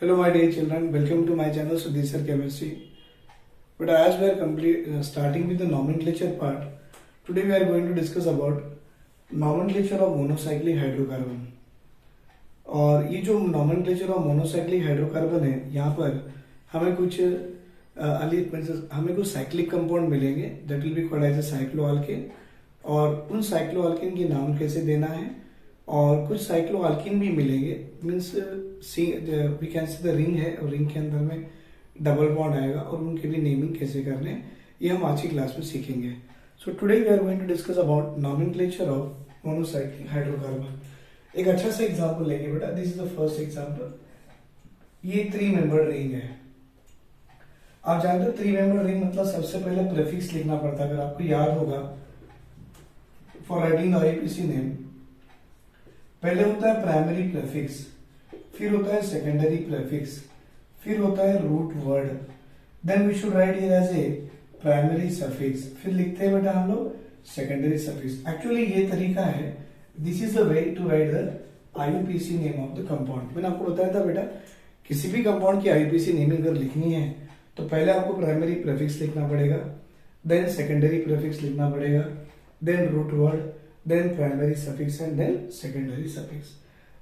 Hello, my dear children. Welcome to my channel Sudhir Chemistry. But as we are starting with the nomenclature part, today we are going to discuss about nomenclature of monocyclic hydrocarbon. और ये जो nomenclature of monocyclic hydrocarbon है, यहाँ पर हमें कुछ cyclic compound मिलेंगे that will be called as a cycloalkane. और उन साइक्लोअल्केन के नाम कैसे देना है, और कुछ साइक्लोअल्कीन भी मिलेंगे, means we can see the ring है और रिंग के अंदर में डबल बॉन्ड आएगा और उनके भी नेमिंग कैसे करने हैं ये हम आज की क्लास में सीखेंगे. So today we are going to discuss about nomenclature of monocyclic hydrocarbon. एक अच्छा सा एग्जांपल लेंगे बेटा. This is the first example. ये 3 मेंबर रिंग है. आप जानते हो 3 मेंबर रिंग मतलब सबसे पहले प्रीफिक्स लिखना पड़ता है. अगर आपको याद होगा for writing the IUPAC name पहले होता है प्राइमरी प्रीफिक्स, फिर होता है सेकेंडरी प्रीफिक्स, फिर होता है root word, then we should write here as a primary suffix, फिर लिखते हैं बेटा हम लोग सेकेंडरी सफिक्स. एक्चुअली ये तरीका है, this is the way to write the IUPAC name of the compound. मैंने आपको बताया था बेटा किसी भी कंपाउंड की आईयूपीसी नेमिंग अगर लिखनी है तो पहले आपको प्राइमरी प्रीफिक्स लिखना पड़ेगा, देन सेकेंडरी प्रीफिक्स लिखना पड़ेगा, then root word, then primary suffix and then secondary suffix.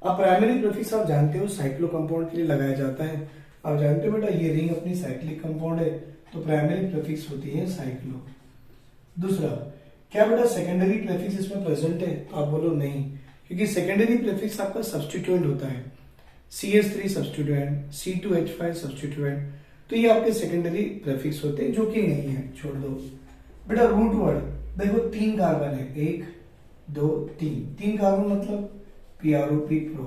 अब प्राइमरी प्रीफिक्स आप जानते हो साइक्लो कंपाउंड के लिए लगाया जाता है. आप जानते हो बेटा ये रिंग अपनी साइक्लिक कंपाउंड है तो प्राइमरी प्रीफिक्स होती है साइक्लो. दूसरा, क्या बेटा सेकेंडरी प्रीफिक्स इसमें प्रेजेंट है? तो आप बोलो नहीं, क्योंकि सेकेंडरी प्रीफिक्स आपका सब्स्टिट्यूएंट होता है. CH3 सब्स्टिट्यूएंट, C2H5 सब्स्टिट्यूएंट, तो ये आपके सेकेंडरी प्रीफिक्स होते हैं जो कि नहीं है, छोड़ दो. बेटा रूट वर्ड देखो 3 कार्बन है, 1 2 3 कार्बन मतलब PROP प्रो.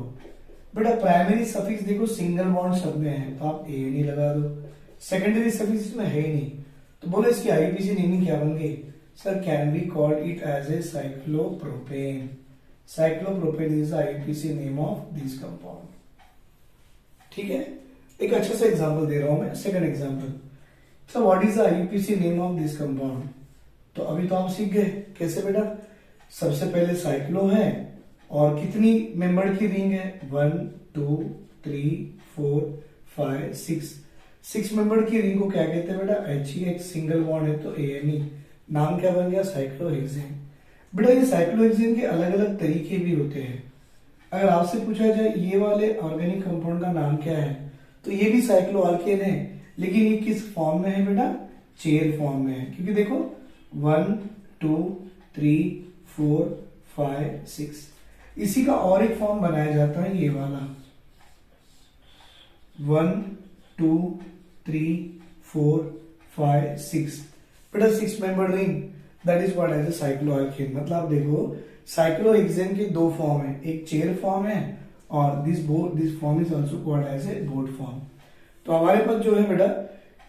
बेटा प्राइमरी सफिक्स देखो सिंगल बॉन्ड सब में है तो आप ANE लगा दो. सेकेंडरी सफिक्स इसमें है ही नहीं तो बोलो इसकी आईयूपीसी नेमिंग क्या बन गई? Sir can be called it as a cyclopropane. Cyclopropane is the IUPAC name of this compound. ठीक है, एक अच्छा सा एग्जांपल दे रहा हूं मैं. Second example, sir what is the IUPAC name of this compound? तो अभी तो आप सीख गए कैसे बेटा. सबसे पहले साइक्लो है और कितनी मेंबर की रिंग है? 1 2 3 4 5 6 मेंबर की रिंग को क्या कहते हैं बेटा? HCH सिंगल बॉन्ड है तो ANE. नाम क्या बन गया? साइक्लोहेक्सेन. बेटा ये साइक्लोहेक्सेन के अलग अलग तरीके भी होते हैं. अगर आपसे पूछा जाए ये वाले ऑर्गेनिक कंपाउंड का नाम क्या है तो ये भी साइक्लोअल्केन है, लेकिन ये किस फॉर्म में है बेटा? चेयर फॉर्म में है. क्योंकि देखो 1 2 3 4 5 6, इसी का और एक फॉर्म बनाया जाता है ये वाला 1 2 3 4 5 6. बेटा 6 member ring that is what as a cycloalkane. मतलब आप देखो साइक्लोहेक्सेन के 2 फॉर्म है, एक चेयर फॉर्म है और this form is also called as a board form. तो हमारे पास जो है बेटा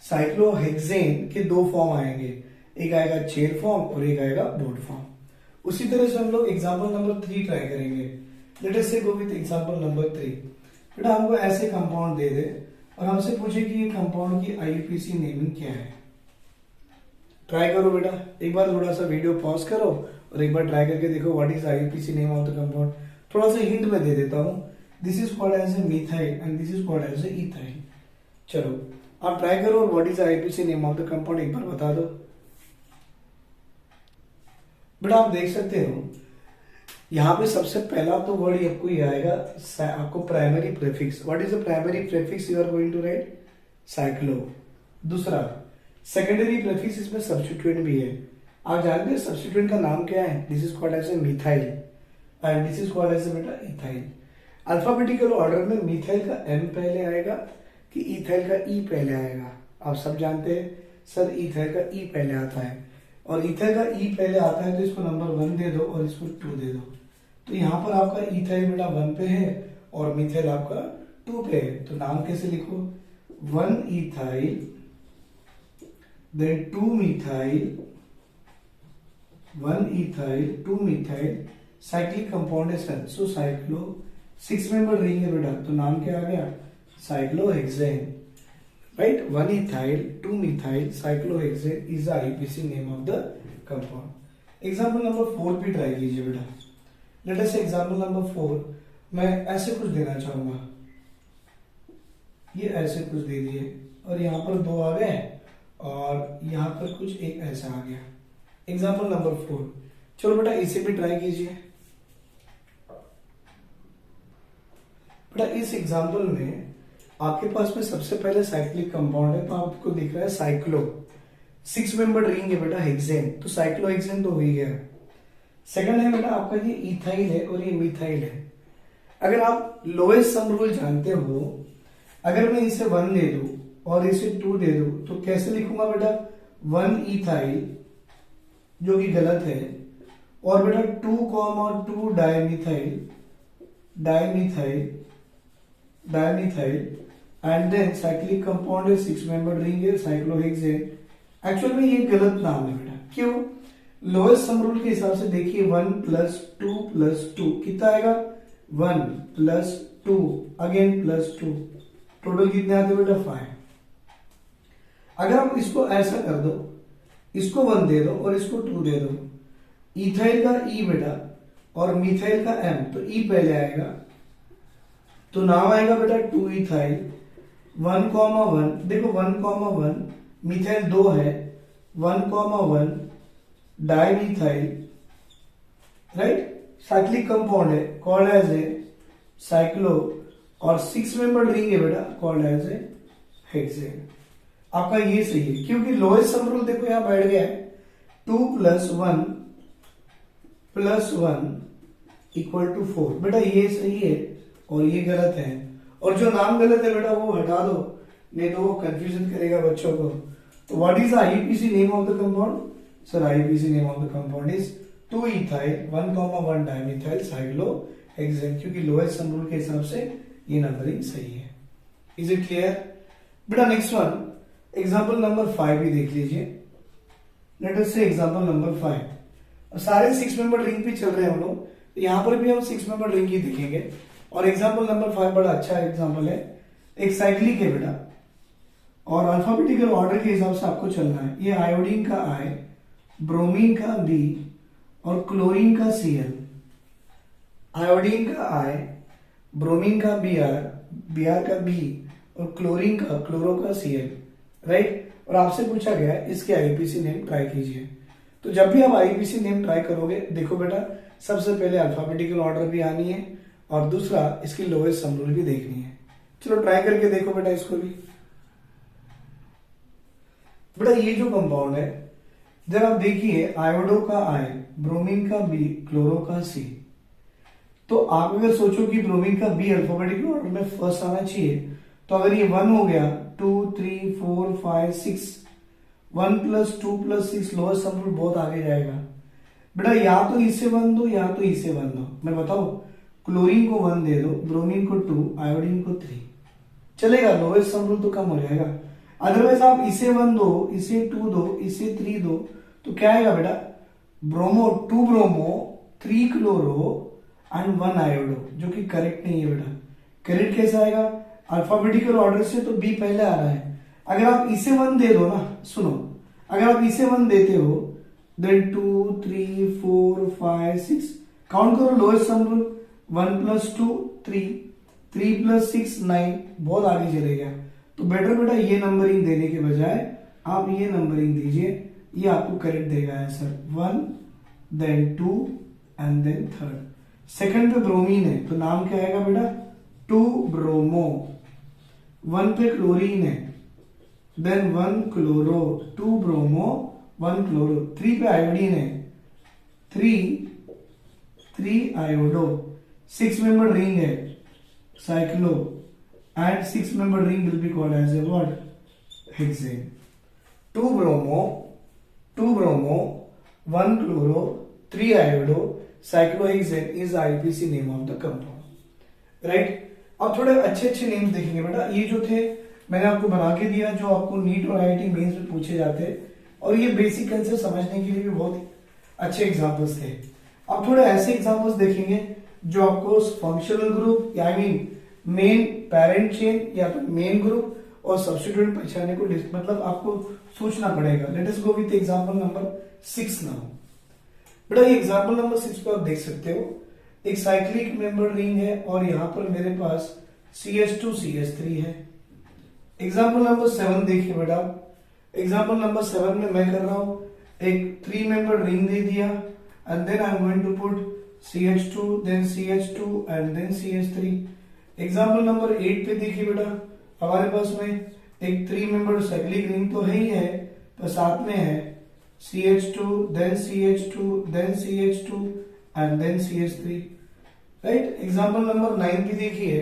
साइक्लोहेक्सेन के 2 फॉर्म आएंगे, एक आएगा चेयर फॉर्म और एक आएगा बोर्ड फॉर्म. उसी तरह से हम लोग एग्जांपल नंबर 3 ट्राई करेंगे. लेट अस से गो विद एग्जांपल नंबर 3. बेटा हमको ऐसे कंपाउंड दे दे और हमसे पूछे कि ये कंपाउंड की आईयूपीसी नेमिंग क्या है. ट्राई करो बेटा, एक बार थोड़ा सा वीडियो पॉज करो और एक बार ट्राई करके देखो what is IUPAC name of the compound. थोड़ा सा हिंट में दे देता हूं. This is called as a methyl and this is called as a ethyl. चलो आप ट्राई करो और what is IUPAC name of the compound एक बार बता दो. बेटा आप देख सकते हो यहां पे सबसे पहला तो वर्ड आपको ये आएगा, आपको primary prefix. What is the primary prefix you are going to write? Cyclo. दूसरा सेकेंडरी प्रीफिक्स, इसमें सब्स्टिट्यूएंट भी है. आप जानते हैं सब्स्टिट्यूएंट का नाम क्या है? This is called as a methyl and this is called as a बेटा इथाइल. अल्फाबेटिकल ऑर्डर में मिथाइल का M पहले आएगा कि इथाइल का E पहले आएगा? आप सब जानते हैं सर इथाइल का E पहले आता है और इथाइल का E पहले आता है तो इसको नंबर 1 दे दो और इसको 2 दे दो. तो यहां पर आपका इथाइल बेटा 1 पे है और मिथाइल आपका 2 पे है. तो नाम कैसे लिखो? 1 ethyl then 2 methyl, 1 ethyl 2 methyl. Cyclic compound है sir, so cyclo 6 member ring है बेटा तो नाम क्या आ गया? Cyclohexane. Right, 1 ethyl 2 methyl cyclohexane is the IUPAC name of the compound. Example number 4 भी ट्राई कीजिए बेटा. लेट अस एग्जाम्पल नंबर 4 मैं ऐसे कुछ देना चाहूंगा. ये ऐसे कुछ दे दिए और यहाँ पर 2 आ गए और यहाँ पर कुछ एक ऐसा आ गया। Example number 4। चलो बेटा इसे भी ट्राई कीजिए। बेटा इस एग्जाम्पल में आपके पास में सबसे पहले साइक्लिक कंपाउंड है, तो आपको दिख रहा है साइक्लो, 6 मेंबर रिंग है बेटा हेक्सेन, तो साइक्लो हेक्सेन तो हो ही गया। सेकंड है बेटा आपका ये इथाइल है और ये मिथाइल है। अगर आप लोएस्ट सम रूल जानते हो, अगर मैं इसे 1 दे दूं और इसे 2 दे दूं तो कैसे लिखूंगा बेटा, 1 इथाइल जो कि गलत है, और बेटा 2 dimethyl and then cyclic compound है, 6 मेंबर रिंग है, साइक्लोहेक्सेन। एक्चुअल में ये गलत नाम है बेटा, क्यों? लोएस्ट सम रूल के हिसाब से देखिए 1 + 2 + 2 कितना आएगा, 1 + 2 अगेन +2, टोटल कितने आते बेटा 5। अगर आप इसको ऐसा कर दो, इसको 1 दे दो और इसको 2 दे दो, इथाइल का ई बेटा और मिथाइल का एम, तो ई पहले आएगा, तो नाम आएगा बेटा 2 इथाइल 1,1, देखो 1,1 मिथाइल 2 है, 1,1 डाइमिथाइल, राइट, साइक्लिक कंपाउंड है, कॉल्ड एज ए साइक्लो, और 6 मेंबर रिंग है बेटा, कॉल्ड एज ए हेक्सेन। आपका ये सही है, क्योंकि लोएस्ट सम रूल देखो यहां बैठ गया है, 2 + 1 + 1 = 4। बेटा ये सही है और ये गलत है, और जो नाम गलत है बेटा वो हटा दो, नहीं तो वो कंफ्यूजन करेगा बच्चों को। तो what is IUPAC name of the compound? Sir IUPAC name of the compound is 2 ethyl 1,1 dimethyl cyclohexane, क्योंकि लोएस्ट सम रूल के हिसाब से ये नंबरिंग सही है। Is it clear? बेटा नेक्स्ट वन, एग्जाम्पल नंबर 5 भी देख लीजिए। लेट अस से एग्जाम्पल नंबर 5, सारे 6 मेंबर रिंग पे चल रहे हैं हम लोग, तो यहां पर भी हम 6 मेंबर रिंग ही देखेंगे। और एग्जाम्पल नंबर 5 बड़ा अच्छा एग्जाम्पल है, एक साइक्लिक है बेटा, और अल्फाबेटिकल ऑर्डर के हिसाब से आपको चलना है। ये आयोडीन का I, ब्रोमीन का B और क्लोरीन का Cl। आयोडीन का I, ब्रोमीन का Br का B और क्लोरीन का क्लोरो का Cl, राइट। और आपसे पूछा गया है इसके आईयूपीसी नेम ट्राई कीजिए। तो जब भी आप आईयूपीसी नेम ट्राई करोगे, देखो बेटा सबसे पहले अल्फाबेटिकल ऑर्डर भी आनी है और दूसरा इसकी लोएस्ट सम रूल भी देखनी है। चलो ट्राई करके देखो बेटा इसको भी। बेटा ये जो कंपाउंड है, जब आप देखिए आयोडो का I, ब्रोमीन का B, क्लोरो का C, तो आप अगर सोचो कि ब्रोमीन का B अल्फाबेटिकल ऑर्डर में फर्स्ट आना चाहिए, तो अगर ये 1 हो गया, 2 3 4 5 6, 1 + 2 + 6 लोएस्ट सम रूल बहुत आगे जाएगा। बेटा या तो इसे 1 दो या तो इसे 1 दो। मैं बताऊं, क्लोरीन को 1 दे दो, ब्रोमीन को 2, आयोडीन को 3, चलेगा, लोएस्ट सम रूल तो कम हो जाएगा। अदरवाइज आप इसे 1 दो, इसे 2 दो, इसे 3 दो, तो क्या आएगा बेटा, bromo 2 bromo 3 chloro and 1 iodo, जो कि करेक्ट नहीं है बेटा। करेक्ट कैसे आएगा, अल्फाबेटिकल ऑर्डर से तो बी पहले आ रहा है। अगर आप इसे 1 दे दो ना, सुनो, अगर आप इसे 1 देते हो, देन 2 3 4 5 6, काउंट करो लोएस्ट सम रूल, 1 + 2 3, 3 + 6 9, बहुत आगे चलेगा। तो बेटर बेटा ये नंबरिंग देने के बजाय आप ये नंबरिंग दीजिए, ये आपको करेक्ट देगा answer, 1 then 2 and then 3rd। Second पे ब्रोमीन है तो नाम क्या आएगा बेटा, 2 ब्रोमो, 1 पे क्लोरीन है, देन 1 क्लोरो, 2 ब्रोमो 1 क्लोरो, 3 पे आयोडीन है, 3 आयोडो, 6 मेंबर रिंग है cyclo, and 6 member ring will be called as a what, hexane। 2 bromo 1 chloro 3 iodo cyclohexane is IUPAC name of the compound, right। अब थोड़े अच्छे अच्छे names देखेंगे बेटा। ये जो थे मैंने आपको बना के दिया, जो आपको नीट और IIT मेंस में पूछे जाते हैं, और ये बेसिक कंसेप्ट समझने के लिए भी बहुत अच्छे एग्जांपल्स थे। अब थोड़े ऐसे एग्जांपल्स देखेंगे जो आपको functional group, I mean main parent chain या तो मेन ग्रुप और सब्स्टिट्यूएंट पहचानने को मतलब आपको सोचना पड़ेगा। Let us go with example number 6 now. बेटा ये एग्जांपल नंबर 6 पे आप देख सकते हो, एक साइक्लिक मेंबर रिंग है और यहां पर मेरे पास CH2 CH3 है, एग्जाम्पल नंबर 7 देखिए बेटा, एग्जाम्पल नंबर 7 में मैं कर रहा हूं एक 3 मेंबर रिंग दे दिया and then I am going to put CH2 then CH2 and then CH3। Example number 8 पे देखिए बेटा, हमारे पास में एक 3 मेंबर साइक्लिक रिंग तो है ही है, पर साथ में है CH2 then CH2 then CH2 and then CH3, right. Example number 9 भी देखिए,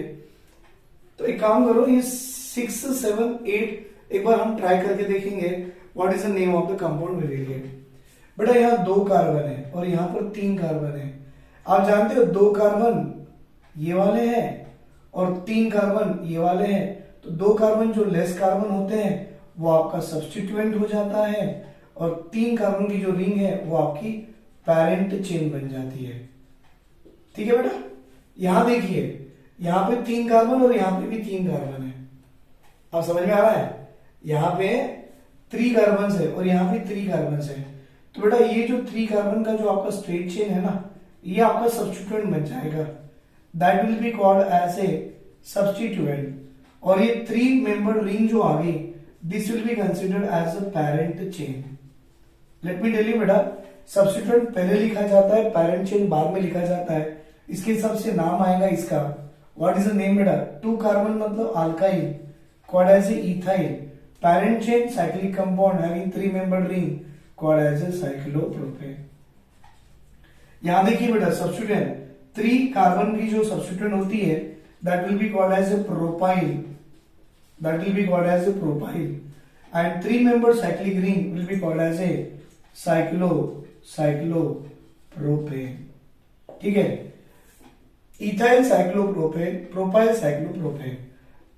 तो एक काम करो, ये 6, 7, 8 एक बार हम ट्राई करके देखेंगे what is the name of the compound we will get. बेटा यहाँ 2 कार्बन है और यहाँ पर 3 कार्बन है। आप जानते हो 2 कार्बन ये वाले हैं और 3 कार्बन ये वाले हैं, तो 2 कार्बन जो लेस कार्बन होते हैं वो आपका सब्स्टिट्यूएंट हो जाता है और 3 कार्बन की जो रिंग है वो आपकी पेरेंट चेन बन जाती है। ठीक है बेटा, यहां देखिए, यहां पे 3 कार्बन और यहां पे भी 3 कार्बन है। अब समझ में आ रहा है, यहां पे 3 कार्बन है और यहां पे 3 कार्बन है, तो बेटा ये जो 3 कार्बन का जो आपका स्ट्रेट चेन है ना, ये आपका सब्स्टिट्यूएंट बन जाएगा, that will be called as a substituent. और ये 3 मेंबर रिंग जो आ गई, this will be considered as a parent chain. Let me tell you बेटा, सब्स्टिट्यूएंट पहले लिखा जाता है, पेरेंट चेन बाद में लिखा जाता है। इसके हिसाब से नाम आएगा इसका, व्हाट इज द नेम बेटा, 2 कार्बन मतलब alkyl called as a ethyl, parent chain cyclic compound having 3 member ring called as a cyclopropane. यहां देखिए बेटा, सब्स्टिट्यूएंट 3 कार्बन की जो सब्स्टिट्यूएंट होती है that will be called as a propyl, that will be called as a propyl, and 3 member cyclic ring will be called as a cyclopropane. ठीक है, ethyl cyclopropane, propyl cyclopropane.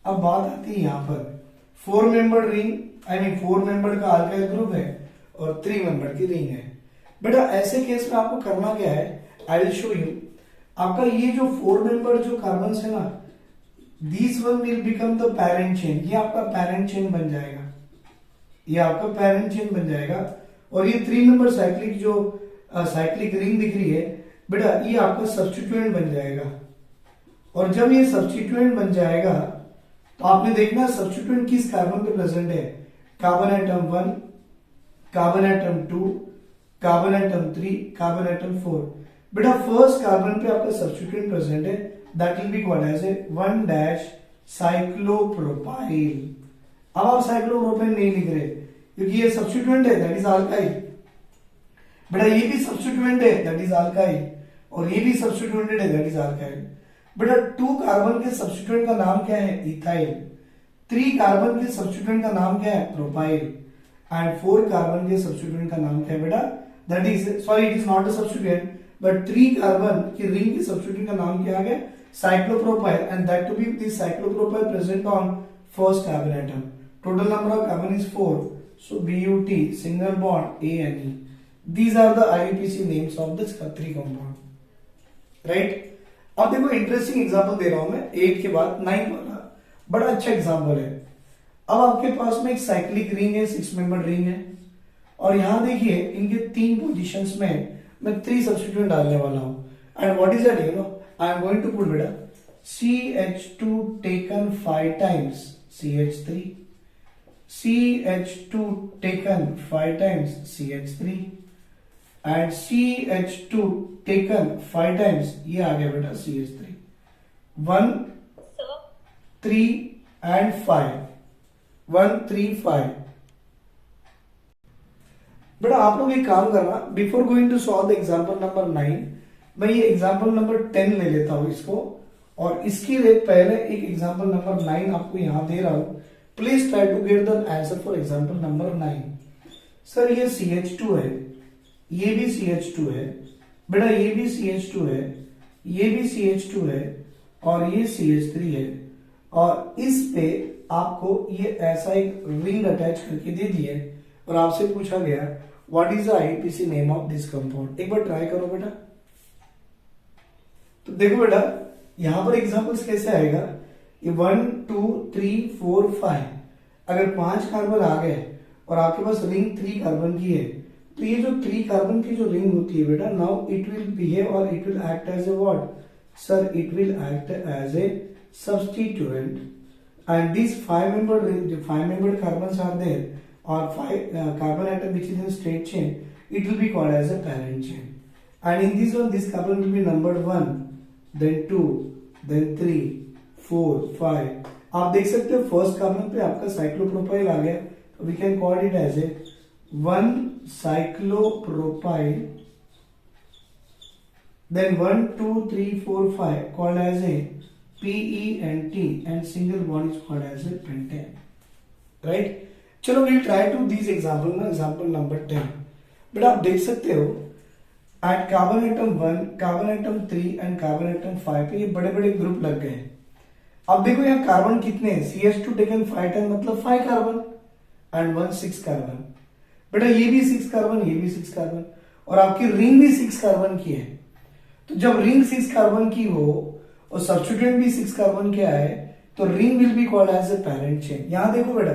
अब बात आती है यहां पर 4 member ring, I mean 4 member का alkyl group है और 3 मेंबर की रिंग है। बेटा ऐसे केस में आपको करना क्या है, आई विल शो यू। आपका ये जो 4 मेंबर जो कार्बन है ना, this one will become the parent chain, ये आपका पेरेंट चेन बन जाएगा, ये आपका पेरेंट चेन बन जाएगा। और ये 3 मेंबर साइक्लिक जो साइक्लिक रिंग दिख रही है बेटा, ये आपका सब्स्टिट्यूएंट बन जाएगा। और जब ये सब्स्टिट्यूएंट बन जाएगा तो आपने देखना सब्स्टिट्यूएंट किस कार्बन पे प्रेजेंट है, carbon atom 1, carbon atom 2, carbon atom 3, carbon atom 4। बेटा फर्स्ट कार्बन पे आपका सब्स्टिट्यूएंट प्रेजेंट है, that will be called as a 1 cyclopropyl. अब आप साइक्लोप्रोपेन नहीं लिख रहे क्योंकि ये सब्स्टिट्यूएंट है, दैट इज अल्काइल। बेटा ये भी सब्स्टिट्यूएंट है, दैट इज अल्काइल, और ये भी सब्स्टिट्यूएंटेड है, दैट इज अल्काइल। बेटा 2 कार्बन के सब्स्टिट्यूएंट का नाम क्या है, इथाइल। 3 कार्बन के सब्स्टिट्यूएंट का नाम क्या है, प्रोपाइल, एंड 4 कार्बन के सब्स्टिट्यूएंट का नाम क्या है बेटा, that is, sorry it is not a substituent, but 3 carbon की रिंग के सब्स्टिट्यूएंट का नाम क्या आ गया, cyclopropyl, and that to be this cyclopropyl present on first carbon atom. Total number of carbon is 4, so BUT single bond ANE. These are the IUPAC names of this 3 compound, right? अब देखो interesting example दे रहा हूं मैं 8 के बाद 9 वाला, बड़ा अच्छा एग्जांपल है। अब आपके पास में एक साइक्लिक रिंग है, 6 मेंबर रिंग है, और यहां देखिए इनके 3 पोजीशंस में मैं 3 सब्स्टिट्यूएंट डालने वाला हूं, and what is that, you know, I am going to put बेटा CH2 taken 5 times CH3, CH2 taken 5 times CH3 and CH2 taken 5 times, ये आ गया बेटा CH3, 1, 3 and 5, 1, 3, 5। बेटा आप लोग एक काम करना, before going to solve the example number 9, मैं ये एग्जाम्पल नंबर 10 ले लेता हूं इसको, और इसके लिए पहले एक एग्जाम्पल नंबर 9 आपको यहां दे रहा हूं। Please try to get the answer for example number 9। Sir ये CH2 है, ये भी CH2 है, बेटा ये भी CH2 है, ये भी CH2 है, और ये CH3 है, और इस पे आपको ये ऐसा एक रिंग अटैच करके दे दिए और आपसे पूछा गया what is the IUPAC name of this compound. एक बार ट्राई करो बेटा। तो देखो बेटा यहां पर एग्जांपल्स कैसे आएगा, ये 1, 2, 3, 4, 5, अगर 5 कार्बन आ गए और आपके पास रिंग 3 कार्बन की है, तो ये जो 3 कार्बन की जो रिंग होती है बेटा, नाउ इट विल बिहेव और it will act as a what, sir it will act as a substituent. and these five membered carbons are there, or five carbon atom which is in straight chain, it will be called as a parent chain. And in this one, this carbon will be numbered 1, then 2, then 3, 4, 5. आप देख सकते हो first carbon पे आपका cyclopropyl आ गया, तो we can call it as a 1 cyclopropyl, then 1, 2, 3, 4, 5 called as a PENT, and single bond is called as a pentane. Right? चलो we'll try to these example ना, example number 10. बट आप देख सकते हो at carbon atom 1, carbon atom 3 and carbon atom 5 पे ये बड़े बड़े ग्रुप लग गए हैं। अब देखो यहाँ कार्बन कितने हैं, CH2 टेकन 5 टाइम मतलब 5 कार्बन एंड 1 6 कार्बन। बेटा ये भी 6 कार्बन, ये भी 6 कार्बन, और आपकी रिंग भी 6 कार्बन की है। तो जब रिंग 6 कार्बन की हो और सब्स्टिट्यूएंट भी 6 कार्बन के आए, तो ring will be called as a parent chain. यहां देखो बेटा,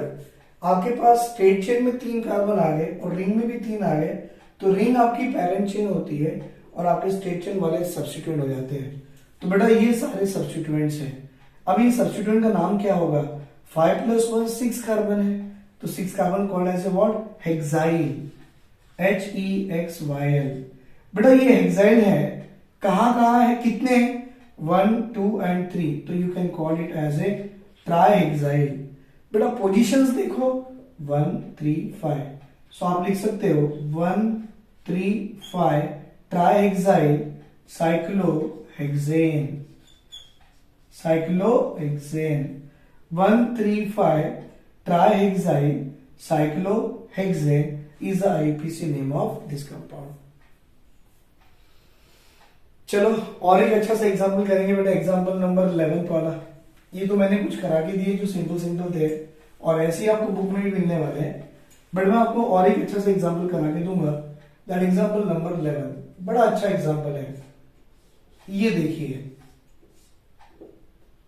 आपके पास स्ट्रेट चेन में 3 कार्बन आ गए और रिंग में भी 3 आ गए, तो रिंग आपकी पैरेंट चेन होती है और आपके स्ट्रेट चेन वाले सब्स्टिट्यूएंट हो जाते हैं। तो बेटा ये सारे सब्स्टिट्यूएंट्स हैं। अब ये सब्स्टिट्यूएंट का नाम क्या होगा, 5 + 1 6 कार्बन है, तो 6 carbon called as a what, hexyl, HEXYL। बेटा ये हेक्साइल है, कहां है, कितने, 1, 2 एंड 3, तो you can call it as a trihexyl. बेटा पोजीशंस देखो 1, 3, 5, सो आप लिख सकते हो 1, 3, 5 trihexyl cyclohexane, 1, 3, 5 trihexyl cyclohexane is the IUPAC name of this compound. चलो और एक अच्छा सा एग्जांपल करेंगे बेटा, एग्जांपल नंबर 11 वाला। ये तो मैंने कुछ करा के दिए जो सिंपल थे और ऐसे ही आपको बुक में भी मिलने वाले हैं, बट मैं आपको और एक अच्छा सा एग्जांपल करा के दूंगा। दैट एग्जांपल नंबर 11 बड़ा अच्छा एग्जांपल है। ये देखिए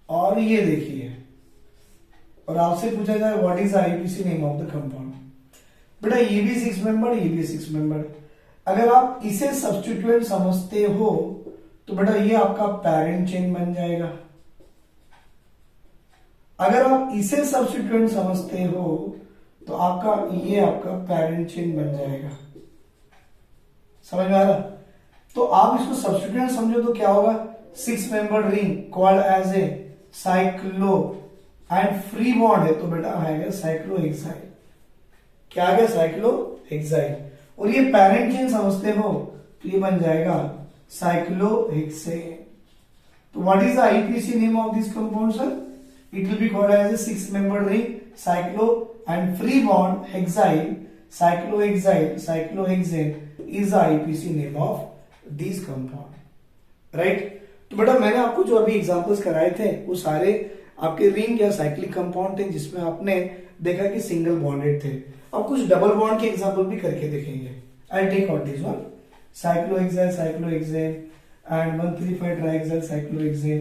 और ये देखिए, और आपसे पूछा जाए what is IUPAC name of the compound. बेटा ये भी 6 मेंबर, ये भी 6 मेंबर। अगर आप इसे सब्स्टिट्यूएंट समझते हो तो बेटा ये आपका पैरेंट चेन बन जाएगा। अगर आप इसे सब्स्टिट्यूएंट समझते हो तो ये आपका पैरेंट चेन बन जाएगा। समझ में आ रहा? तो आप इसको सब्स्टिट्यूएंट समझो तो क्या होगा, 6 member ring called as a cyclo and free bond है, तो बेटा आएगा साइक्लोहेक्साइल। क्या आ गया, साइक्लोहेक्साइल। और ये पैरेंट चेन समझते हो तो ये बन जाएगा साइक्लोहेक्सेन। तो what is the IUPAC name of this compound sir, it will be called as a 6 member ring cyclo and free bond hexyl cyclohexane is the IUPAC name of this compound. Right? तो बेटा मैंने आपको जो अभी examples कराए थे वो सारे आपके रिंग या साइक्लिक कंपाउंड थे जिसमें आपने देखा कि सिंगल बॉन्डेड थे। अब कुछ डबल बॉन्ड के एग्जांपल भी करके देखेंगे। I take out this one, cyclohexane and 135 trihexyl cyclohexane.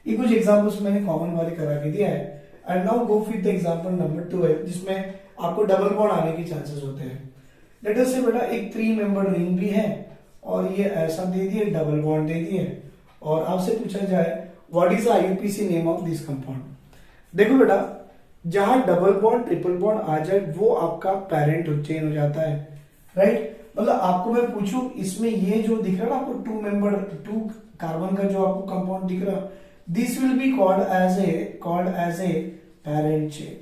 ये कुछ एग्जांपल्स मैंने कॉमन वाले करा के दिया है। And now go with the example number 12 जिसमें आपको डबल बॉन्ड आने के चांसेस होते हैं। लेट अस से बेटा एक 3 मेंबर रिंग भी है और ये ऐसा दे दिए, डबल बॉन्ड दे दिए, और आपसे पूछा जाए what is the IUPAC name of this compound. देखो बेटा जहां डबल बॉन्ड ट्रिपल बॉन्ड आ जाए वो आपका पैरेंट चेन हो जाता है। राइट? मतलब आपको मैं पूछूं इसमें ये जो दिख रहा है ना आपको 2 कार्बन का जो आपको कंपाउंड दिख रहा, this will be called as a parent chain.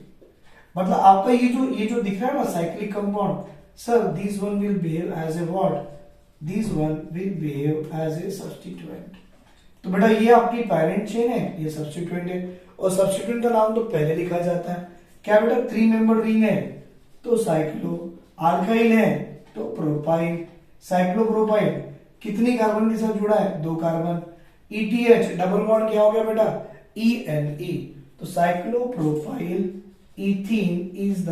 मतलब आपका ये जो दिख रहा है ना cyclic compound, sir this one will behave as a what, this one will behave as a substituent. तो बेटा ये आपकी पैरेंट चेन है, ये सब्स्टिट्यूएंट है, और सब्स्टिट्यूएंट का नाम तो पहले लिखा जाता है। क्या बेटा 3 मेंबर रिंग है तो साइक्लो, आल्काइल है तो प्रोपाइल, साइक्लोप्रोपाइल कितनी कार्बन के साथ जुड़ा है, 2 कार्बन, ETH डबल बॉन्ड क्या हो गया बेटा, ENE, तो cyclopropyl ethene is the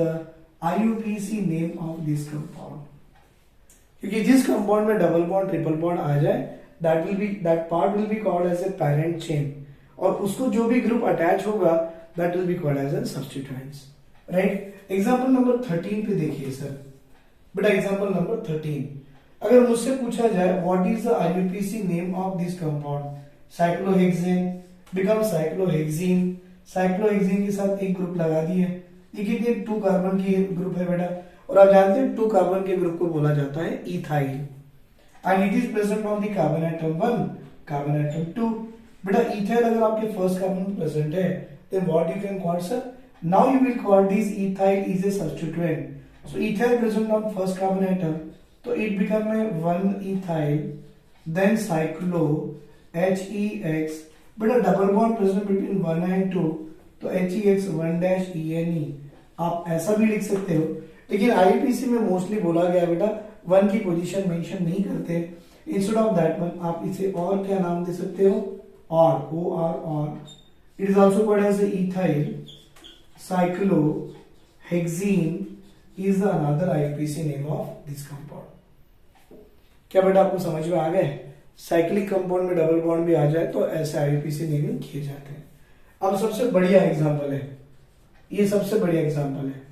IUPAC name of this compound. क्योंकि जिस कंपाउंड में डबल बॉन्ड ट्रिपल बॉन्ड आ जाए that part will be called as a parent chain, और उसको जो भी ग्रुप अटैच होगा that will be called as a substituents. Right? Example number 13 पे देखिए सर। बेटा एग्जांपल नंबर 13 अगर मुझसे पूछा जाए what is the IUPAC name of this compound, cyclohexane become cyclohexene, cyclohexane के साथ एक ग्रुप लगा दिए, ये कितने 2 कार्बन की ग्रुप है बेटा, और आप जानते हैं 2 कार्बन के ग्रुप को बोला जाता है ethyl, and it is present on the carbon atom 1, carbon atom 2। बेटा इथाइल अगर आपके फर्स्ट कार्बन में प्रेजेंट है, then what you can call, sir? Now you will call this ethyl is a substituent. So ethyl present on first carbon atom, so it become a 1 ethyl, then cyclo HEX. बेटा double bond present between 1 and 2, तो HEX 1-ENE आप ऐसा भी लिख सकते हो, लेकिन IPC में मोस्टली बोला गया बेटा 1 की पोजीशन मेंशन नहीं करते, इंस्टेड ऑफ दैट वन आप इसे और क्या नाम दे सकते हो, और और it is also called as ethyl cyclohexene is another IUPAC name of this compound। क्या बेटा आपको समझ में आ गए? साइक्लिक कंपाउंड में डबल बॉन्ड भी आ जाए तो ऐसे आईयूपीसी नेमिंग किए जाते हैं। अब सबसे बढ़िया एग्जांपल है, ये सबसे बढ़िया एग्जांपल है,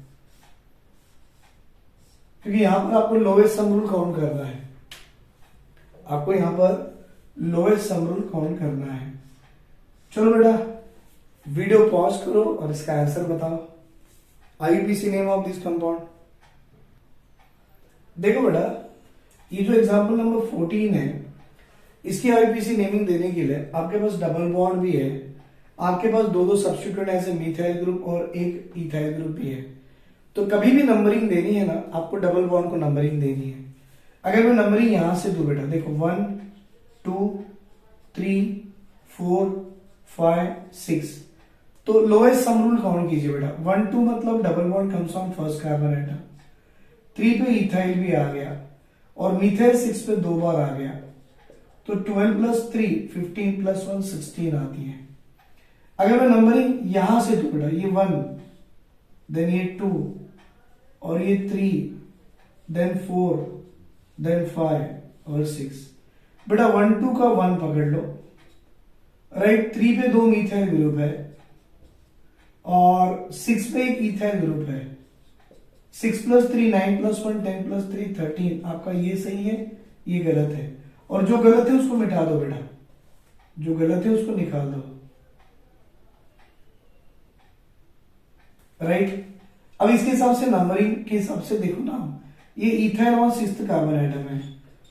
क्योंकि यहां पर आपको लोएस्ट सम रूल काउंट करना है, आपको यहां पर लोएस्ट सम रूल काउंट करना है। चलो बेटा वीडियो पॉज करो और इसका आंसर बताओ, IUPAC name of this compound. देखो बेटा ये जो एग्जांपल नंबर 14 है, इसकी आईयूपीसी नेमिंग देने के लिए आपके पास डबल बॉन्ड भी है, आपके पास दो सब्स्टिट्यूएंट ऐसे मिथाइल ग्रुप और एक इथाइल ग्रुप भी है, तो कभी भी नंबरिंग देनी है ना, आपको डबल बॉन्ड को नंबरिंग देनी है। अगर मैं नंबरिंग यहां से दूं बेटा, देखो 1 2 3 4 5 6, तो लोएस्ट सम रूल काउंट कीजिए बेटा। 1 2 मतलब double bond comes on first carbon atom, 3 पे इथाइल भी आ गया और मिथाइल 6 पे 2 बार आ गया, तो 12 प्लस 3 15 प्लस 1 16 आती है। अगर मैं नंबरिंग यहां से दूं बेटा, ये 1 देन ये 2 और ये 3 देन 4 देन 5 और 6, बेटा 1 2 का 1 पकड़ लो, राइट। 3 पे 2 मिथाइल ग्रुप है और 6 पे एक इथाइल ग्रुप है, 6 प्लस 3 9 प्लस 1 10 प्लस 3 13, आपका ये सही है, ये गलत है, और जो गलत है उसको मिटा दो बेटा, जो गलत है उसको निकाल दो, राइट। अब इसके हिसाब से नंबरिंग के हिसाब से देखो ना, ये इथाइल और 6th कार्बन आइटम है,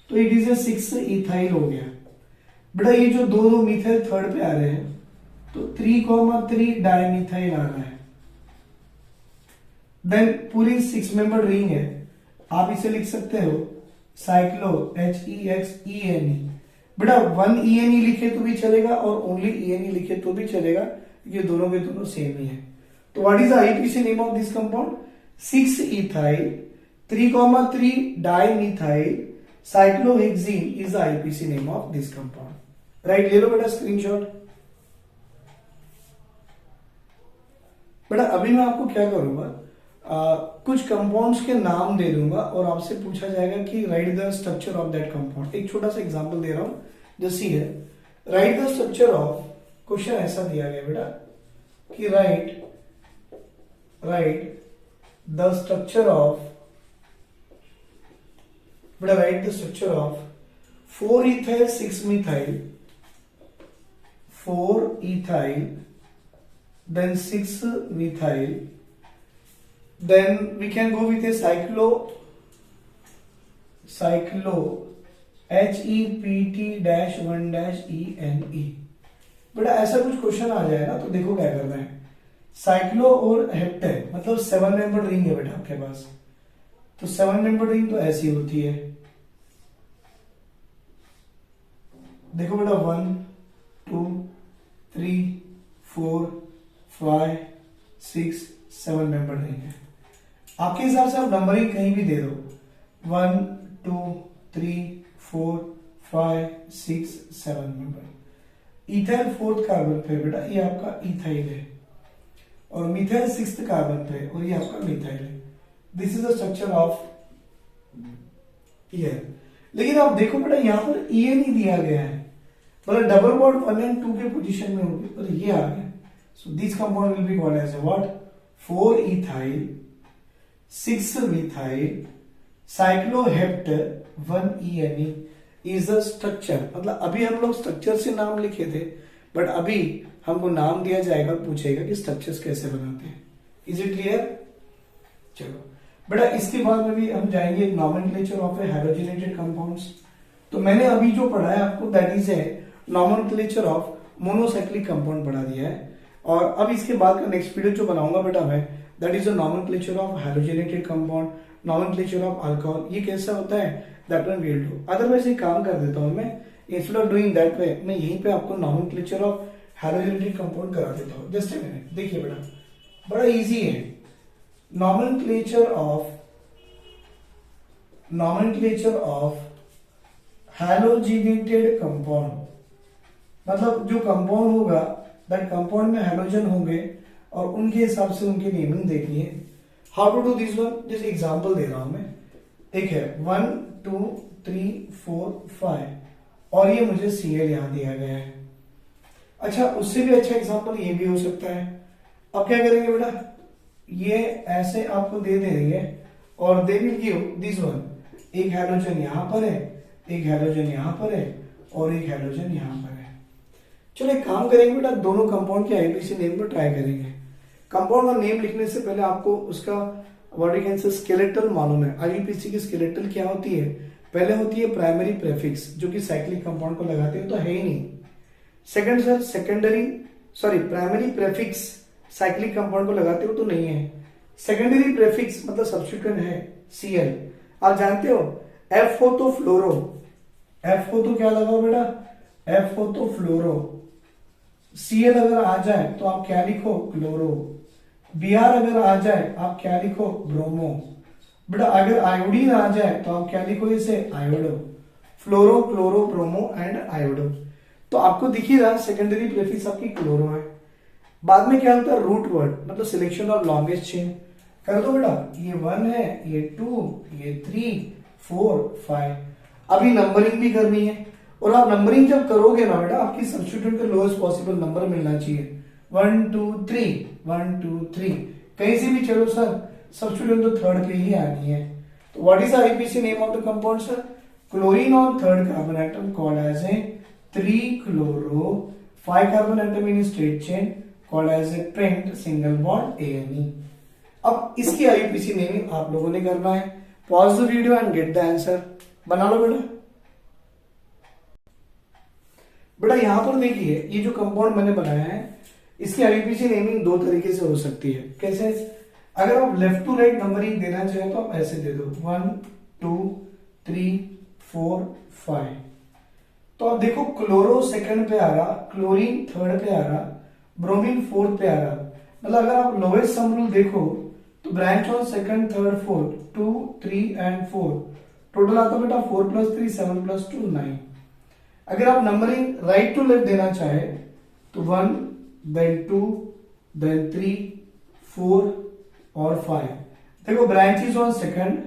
तो इट इज ए 6 इथाइल हो गया बेटा। ये जो दो मिथाइल थर्ड पे आ रहे हैं, तो 3,3 डाइमिथाइल आ रहा है। देन पूरी 6 मेंबर रिंग है, आप इसे लिख सकते हो साइक्लो HEXENE। बेटा 1 ENE लिखे तो भी चलेगा और ओनली ENE लिखे तो भी चलेगा, ये दोनों के दोनों सेम ही है। तो what is the IUPAC name of this compound? 6 ethyl 3,3 dimethyl cyclohexane is the IUPAC name of this compound, right. ले लो बेटा स्क्रीनशॉट। बेटा अभी मैं आपको क्या करूंगा, कुछ कंपाउंड्स के नाम दे दूंगा और आपसे पूछा जाएगा कि right the structure of that compound. एक छोटा सा एग्जांपल दे रहा हूं, जैसे है right the structure of, question ऐसा दिया गया बेटा कि राइट द स्ट्रक्चर ऑफ, बेटा right the structure of 4 ethyl 6 methyl 4 ethyl then 6 methyl, then we can go with a cyclo HEPT-1-ENE। बेटा ऐसा कुछ क्वेश्चन आ जाए ना, तो देखो क्या करना है, साइक्लो और हेप्टेन मतलब 7 मेंबर रिंग है बेटा आपके पास, तो 7 मेंबर रिंग तो ऐसी होती है, देखो बेटा 1 2 3 4 5 6 7 मेंबर रिंग है। आपके हिसाब से आप नंबरिंग कहीं भी दे दो, 1 2 3 4 5 6 7 मेंबर। इथाइल 4th कार्बन पे बेटा ये आपका इथाइल है, और मिथाइल 6th कार्बन पे और ये आपका मिथाइल है। This is the structure of year. लेकिन आप देखो बेटा यहाँ पर ENE दिया गया है, मतलब डबल बॉन्ड 1 एंड 2 के पोजीशन में होगी, और ये आ गया। So this compound will be called as a what? 4 ethyl 6 methyl cyclohept 1 ENE is a structure। मतलब अभी हम लोग स्ट्रक्चर से नाम लिखे थे, बट अभी हमको नाम दिया जाएगा, पूछेगा कि स्ट्रक्चर्स कैसे बनाते हैं। Is it clear? चलो बेटा, इसके बाद में भी हम जाएंगे nomenclature of A halogenated compounds. तो मैंने अभी जो पढ़ा है आपको, that is a nomenclature of monocyclic compound पढ़ा दिया है। और अब इसके बाद का नेक्स्ट वीडियो जो बनाऊंगा बेटा मैं, that is a nomenclature of halogenated compound, nomenclature of alcohol. ये कैसा होता है, that one we will do. Otherwise एक काम कर देता हूं मैं, instead of doing that way, मैं यहीं पे आपको नॉमेनक्लेचर ऑफ हेलोजिनेटेड कंपाउंड करा देता हूं। जस्ट ए मिनट, देखिए बेटा, बड़ा इजी है। नॉमेनक्लेचर ऑफ हेलोजिनेटेड कंपाउंड, मतलब जो कंपाउंड होगा, दैट कंपाउंड में हेलोजन होंगे और उनके हिसाब से उनकी नेमिंग देखनी है। How to do this one, जैसे एग्जांपल दे रहा हूं मैं। एक है 1 2 3 4 5 और ये मुझे Cl यहां दिया गया है। अच्छा, उससे भी अच्छा एग्जांपल ये भी हो सकता है। अब क्या करेंगे बेटा, ये ऐसे आपको दे देंगे और they will give this one, एक हेलोजन यहां पर है, एक हेलोजन यहां पर है और एक हेलोजन यहां पर है। चलो एक काम करेंगे बेटा, दोनों कंपाउंड के आईपीसी नेम पर ट्राई करेंगे। कंपाउंड का नेम लिखने से पहले आपको उसका what you can say skeletal मालूम है। आईपीसी की स्केलेटल क्या होती है, पहले होती है प्राइमरी प्रेफिक्स, जो कि साइक्लिक कंपाउंड को लगाते हैं, तो है ही नहीं। Second sir primary prefix cyclic compound को लगाते हो तो नहीं है। सेकेंडरी प्रेफिक्स मतलब सब्स्टिट्यूएंट है Cl। आप जानते हो F हो तो फ्लोरो, F हो तो क्या लगाओ बेटा, F हो तो फ्लोरो। Cl अगर आ जाए तो आप क्या लिखो, क्लोरो। Br अगर आ जाए आप क्या लिखो, ब्रोमो। बेटा अगर आयोडीन आ जाए तो आप क्या लिखो, इसे iodo. Fluoro, chloro, bromo and iodo. तो आपको दिख ही रहा सेकेंडरी प्रेफिक्स आपकी क्लोरो है। बाद में क्या होता है, रूट वर्ड मतलब सिलेक्शन ऑफ लॉन्गेस्ट चेन कर दो बेटा। ये 1 है, ये 2, ये 3 4 5। अभी नंबरिंग भी करनी है, और आप नंबरिंग जब करोगे ना बेटा, आपकी सब्स्टिट्यूएंट का लोएस्ट पॉसिबल नंबर मिलना चाहिए। 1 2 3 1 2 3 कहीं से भी चलो सर, सब्स्टिट्यूएंट तो थर्ड पे ही आनी है। तो what is the IUPAC name of the compound sir, chlorine on third carbon atom called as a 3-chloro 5 carbon atom in straight chain called as a pent single bond ANE। अब इसकी IPC naming आप लोगों ने करना है। Pause the video and gate the answer, बना लो बेटा। बेटा यहां पर देखिए, ये जो कंपाउंड मैंने बनाया है, इसकी आईपीसी नेमिंग दो तरीके से हो सकती है। कैसे, अगर आप लेफ्ट टू राइट नंबरिंग देना चाहे तो आप ऐसे दे दो 1 2 3 4 5। तो आप देखो, क्लोरो सेकंड पे आ रहा, क्लोरीन थर्ड पे आ रहा, ब्रोमीन फोर्थ पे आ रहा। मतलब अगर आप लोएस्ट सम रूल देखो तो branch on second third fourth 2 3 and 4, total आता बेटा 4 + 3 7 + 2 9। अगर आप नंबरिंग राइट टू लेफ्ट देना चाहे तो 1 then 2 then 3 4 और 5। देखो branches on second,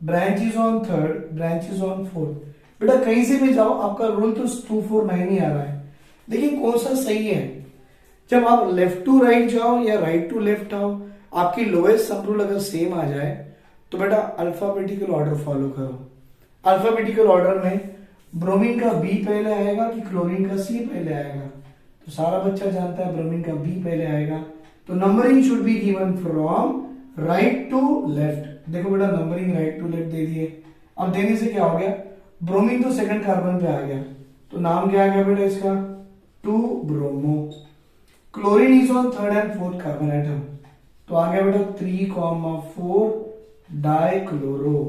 branches on third, branches on fourth. बेटा कहीं से भी जाओ, आपका रूल तो 2 4 9 ही आ रहा है। लेकिन कौन सा सही है, जब आप लेफ्ट टू राइट जाओ या राइट टू लेफ्ट आओ, आपकी लोएस्ट सब रूल अगर सेम आ जाए तो बेटा अल्फाबेटिकल ऑर्डर फॉलो करो। अल्फाबेटिकल ऑर्डर में ब्रोमीन का B पहले आएगा कि क्लोरीन का C पहले आएगा, तो सारा बच्चा जानता है ब्रोमीन का B पहले आएगा। तो numbering should be given from right to left. देखो बेटा नंबरिंग राइट टू लेफ्ट दे दिए। अब देने से क्या हो गया, ब्रोमीन तो सेकंड कार्बन पे आ गया, तो नाम क्या आ गया बेटा इसका, 2 bromo. Chlorine is on third and fourth carbon atom, तो आ गया बेटा 3,4 डाइक्लोरो।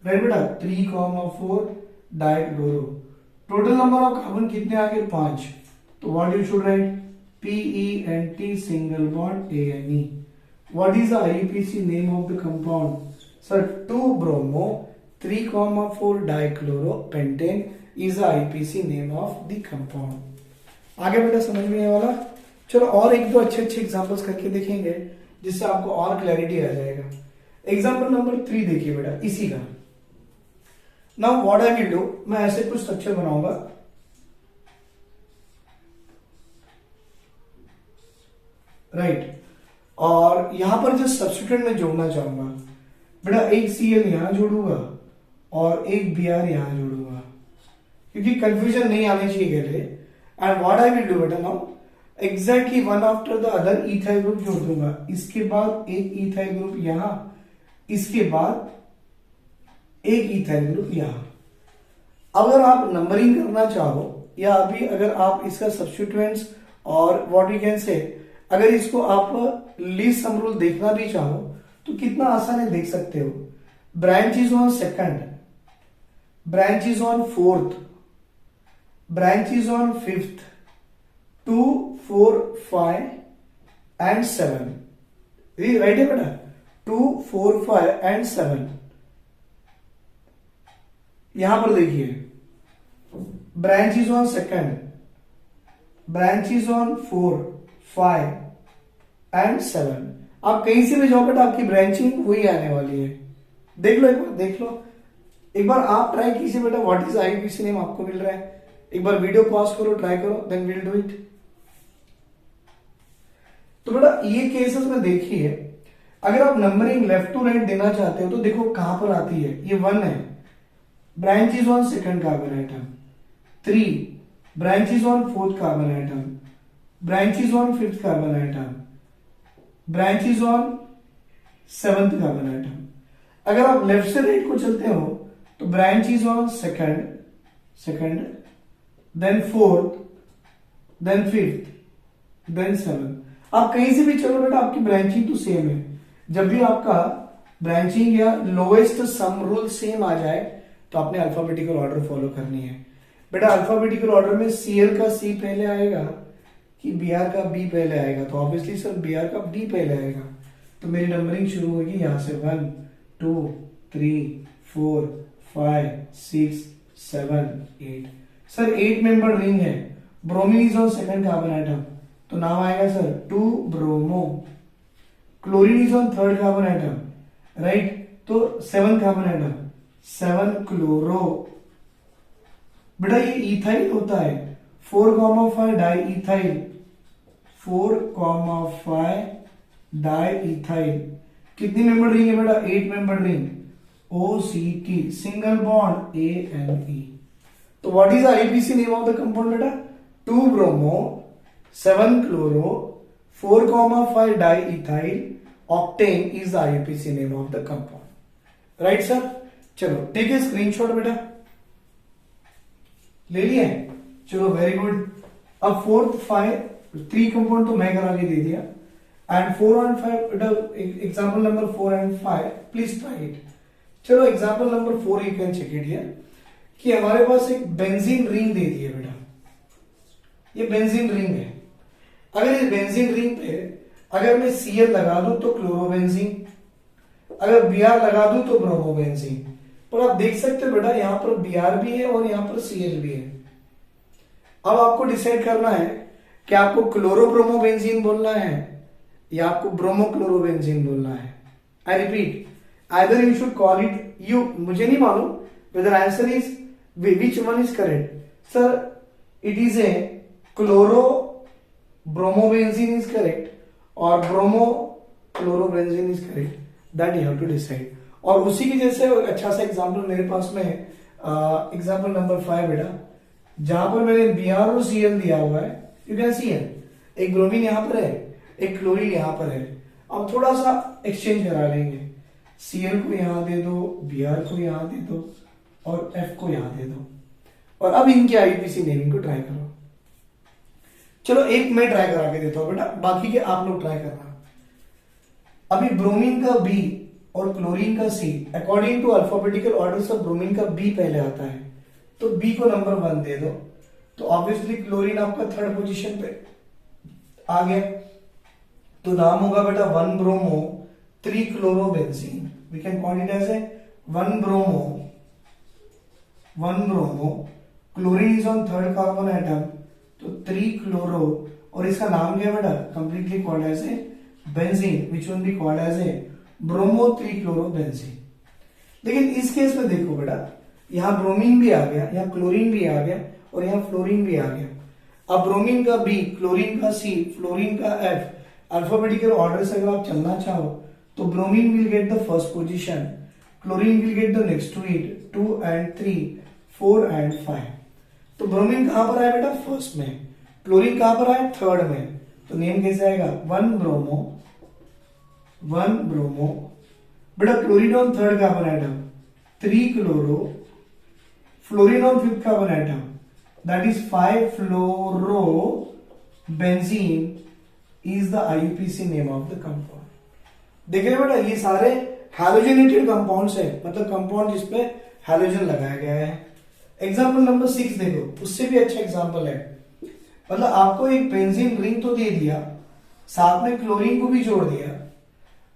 राइट बेटा 3,4 dichloro. Total number of carbon कितने आ गए, 5। तो what you should write, PENT single bond ANE। What is the IUPAC name of the compound, sir 2 bromo 3,4 dichloro pentane is the IUPAC name of the compound. आगे बेटा समझ में आने वाला। चलो और एक दो अच्छे अच्छे एग्जांपल्स करके देखेंगे, जिससे आपको और क्लैरिटी आ जाएगा। एग्जांपल नंबर 3 देखिए बेटा इसी का। Now what I will do, मैं ऐसे कुछ स्ट्रक्चर बनाऊंगा। राइट, और यहां पर जो सब्स्टिट्यूएंट में जोड़ना चाहूंगा बेटा, एक Cl यहां जोड़ूंगा और एक Br यहां जोड़ूंगा, क्योंकि कंफ्यूजन नहीं आनी चाहिए। And what I will do बेटा now, exactly one after the other ethyl group जोड़ दूंगा। इसके बाद एक इथाइल ग्रुप यहां, इसके बाद एक इथाइल ग्रुप यहां। अगर आप नंबरिंग करना चाहो या अभी अगर आप इसका सब्स्टिट्यूएंट्स और व्हाट वी कैन से, अगर इसको आप लीस्ट सम रूल देखना भी चाहो तो कितना आसान है देख सकते हो। Branch is on second, branch is on fourth, branch is on fifth, 2, 4, 5 and 7, right है बेटा, 2, 4, 5 एंड 7। यहां पर देखिए branch is on second, branch is on 4, 5 and 7। आप कहीं से भी जाओ बेटा आपकी ब्रांचिंग वही आने वाली है। देख लो एक बार, देख लो एक बार, आप ट्राई कीजिए बेटा। व्हाट इज आईयूपीएसी नेम आपको मिल रहा है, एक बार वीडियो पॉज करो, ट्राई करो, देन विल डू इट। तो बेटा ये केसेस में देखिए, अगर आप नंबरिंग लेफ्ट टू राइट देना चाहते हो तो देखो कहां पर आती है। ये 1 है, branch is on second carbon atom, 3 branch is on fourth carbon atom, branch is on fifth carbon atom, branch is on seventh carbon atom. अगर आप लेफ्ट से राइट को चलते हो तो branch is on second, then fourth, then fifth, then seventh. आप कहीं से भी चलो बेटा आपकी ब्रांचिंग तो सेम है। जब भी आपका ब्रांचिंग या लोएस्ट सम रूल सेम आ जाए तो आपने अल्फाबेटिकल ऑर्डर फॉलो करनी है। बेटा अल्फाबेटिकल ऑर्डर में सीएल का सी पहले आएगा कि बीआर का बी पहले आएगा, तो ऑब्वियसली सर बीआर का डी पहले आएगा। तो मेरी नंबरिंग शुरू होगी यहां से 1, 2, 3, 4, 5, 6, 7, 8। सर 8 मेंबर रिंग है, bromine is on second carbon atom, तो नाम आएगा sir 2 bromo. Chlorine is on third carbon item, right, तो 7 कार्बन आइटम, 7 क्लोरो। बेटा ये इथाइल होता है, 4,5 डाई इथाइल, 4,5 डाई इथाइल। कितनी मेंबर रिंग है बेटा, 8 member ring, OCT, single bond ANE। तो what is IPC name of the compound बेटा, 2 bromo, 7 chloro, 4,5 di ethyl, octane is the IUPAC name of the compound, right sir. चलो ठीक है, screenshot बेटा ले लिए, चलो वेरी गुड। अब 4, 5, 3 कंपाउंड तो मैं करा के दे दिया, and 4 and 5 example number 4 and 5 please try it. चलो example number 4 you can check it here कि हमारे पास एक बेंजीन रिंग दे दी है बेटा, ये बेंजीन रिंग है। अगर इस बेंजीन रिंग पे अगर मैं Cl लगा दूं तो क्लोरोबेंजीन, अगर Br लगा दूं तो ब्रोमोबेंजीन। पर आप देख सकते हो बेटा यहां पर Br भी है और यहां पर Cl भी है। अब आपको डिसाइड करना है कि आपको क्लोरोब्रोमोबेंजीन बोलना है या आपको ब्रोमोक्लोरोबेंजीन बोलना है। I repeat, either you should call it, you, मुझे नहीं मालूम whether answer is which one is correct. Sir it is a chloro bromobenzene is correct और bromo chlorobenzene is correct, that you have to decide. और उसी की जैसे अच्छा सा एग्जांपल मेरे पास में है, एग्जांपल नंबर 5 बेटा, जहां पर मैंने Br और Cl दिया हुआ है, यू कैन सी एक ब्रोमीन यहां पर है, एक क्लोरीन यहां पर है। अब थोड़ा सा एक्सचेंज करा लेंगे, Cl को यहां दे दो, Br को यहां दे दो और F को यहां दे दो, और अब इनके आईपीसी नेमिंग को ट्राई करो। चलो एक मैं ट्राई करा के देता हूं बेटा, बाकी के आप लोग ट्राई करना। अभी ब्रोमीन का B और क्लोरीन का C, according to alphabetical order से ब्रोमीन का B पहले आता है, तो B को नंबर 1 दे दो, तो ऑब्वियसली क्लोरीन आपका थर्ड पोजीशन पे आ गया, तो नाम होगा बेटा 1 bromo 3 chlorobenzene. We can call it as a 1 bromo, chlorine is on third carbon atom, तो 3 क्लोरो, और इसका नाम क्या है बेटा, completely called as a benzene, which will be called as a bromo 3 chlorobenzene. लेकिन इस केस में देखो बेटा, यहां ब्रोमीन भी आ गया, यहां क्लोरीन भी आ गया और यहां फ्लोरीन भी आ गया। अब ब्रोमीन का B, क्लोरीन का C, फ्लोरीन का F, अल्फाबेटिकल ऑर्डर से अगर आप चलना चाहो तो bromine will get the first position, chlorine will get the next to it, 2 and 3, 4 and 5। तो ब्रोमीन कहां पर आया बेटा, फर्स्ट में, क्लोरीन कहां पर है, थर्ड में, तो नेम कैसे आएगा, 1 ब्रोमो। बेटा chlorine on third carbon atom, 3 chloro, fluorine on fifth carbon atom, that is 5 fluoro benzene is the IUPAC name of the compound. देख रहे बेटा ये सारे हैलोजेनेटेड कंपाउंड्स है, मतलब कंपाउंड जिसपे हैलोजन लगाया गया है। एग्जाम्पल नंबर 6 देखो, उससे भी अच्छा एग्जाम्पल है। मतलब आपको एक बेंजीन रिंग तो दे दिया, साथ में क्लोरीन को भी जोड़ दिया,